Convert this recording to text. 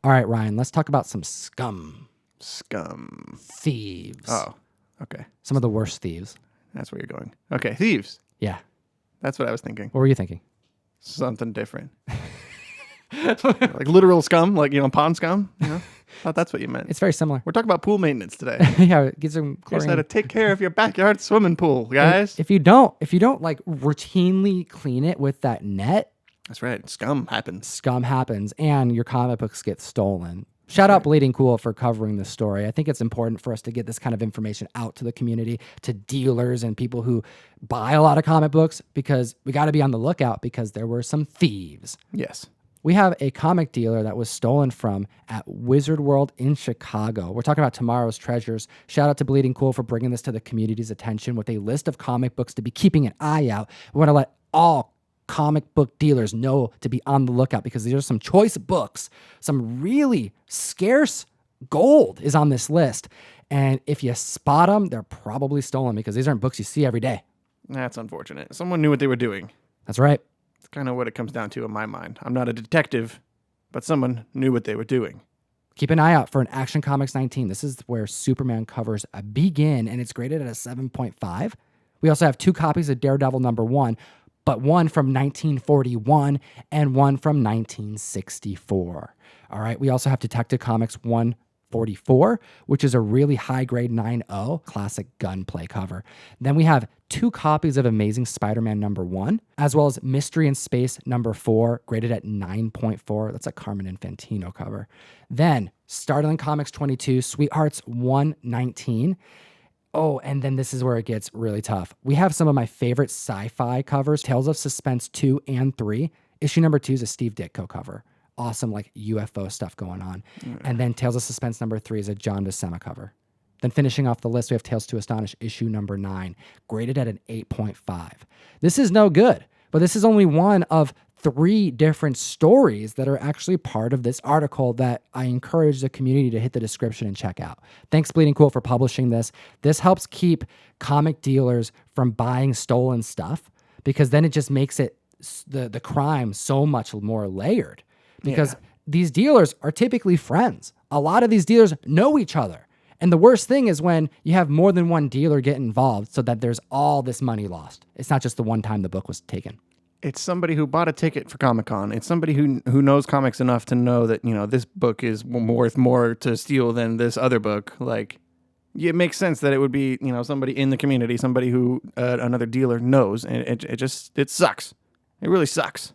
All right, Ryan, let's talk about some scum. Scum. Thieves. Oh, okay. Some of the worst thieves. That's where you're going. Okay, thieves. Yeah. That's what I was thinking. What were you thinking? Something different. Like literal scum, like, pond scum, Thought that's what you meant. It's very similar. We're talking about pool maintenance today. Yeah, get some Here's chlorine. how to take care of your backyard swimming pool, guys. If you don't like routinely clean it with that net, That's right. Scum happens. scum happens and your comic books get stolen. Shout out Bleeding Cool for covering this story. I think it's important for us to get this kind of information out to the community, to dealers and people who buy a lot of comic books, because we got to be on the lookout because there were some thieves. Yes. We have a comic dealer that was stolen from at Wizard World in Chicago. We're talking about Tomorrow's Treasures. Shout out to Bleeding Cool for bringing this to the community's attention with a list of comic books to be keeping an eye out. We want to let all comic book dealers know to be on the lookout because these are some choice books. Some really scarce gold is on this list. And if you spot them, they're probably stolen because these aren't books you see every day. That's unfortunate. Someone knew what they were doing. That's right. It's kind of what it comes down to in my mind. I'm not a detective, but someone knew what they were doing. Keep an eye out for an Action Comics 19. This is where Superman covers begin, and it's graded at a 7.5. We also have 2 copies of Daredevil #1, but one from 1941 and one from 1964. All right. We also have Detective Comics 144, which is a really high grade 9.0 classic gunplay cover. Then we have 2 copies of Amazing Spider-Man #1, as well as Mystery in Space #4, graded at 9.4. That's a Carmen Infantino cover. Then Startling Comics 22, Sweethearts 119. Oh, and then this is where it gets really tough. We have some of my favorite sci-fi covers, Tales of Suspense 2 and 3. Issue #2 is a Steve Ditko cover. Awesome, like UFO stuff going on. And then Tales of Suspense #3 is a John Buscema cover. Then finishing off the list, we have Tales to Astonish issue #9, graded at an 8.5. This is no good, but this is only one of 3 different stories that are actually part of this article that I encourage the community to hit the description and check out. Thanks, Bleeding Cool, for publishing this. This helps keep comic dealers from buying stolen stuff because then it just makes it the crime so much more layered. Because these dealers are typically friends. A lot of these dealers know each other. And the worst thing is when you have more than one dealer get involved so that there's all this money lost. It's not just the one time the book was taken. It's somebody who bought a ticket for Comic-Con. It's somebody who knows comics enough to know that, this book is worth more to steal than this other book. Like, it makes sense that it would be, somebody in the community, somebody who another dealer knows. And it sucks. It really sucks.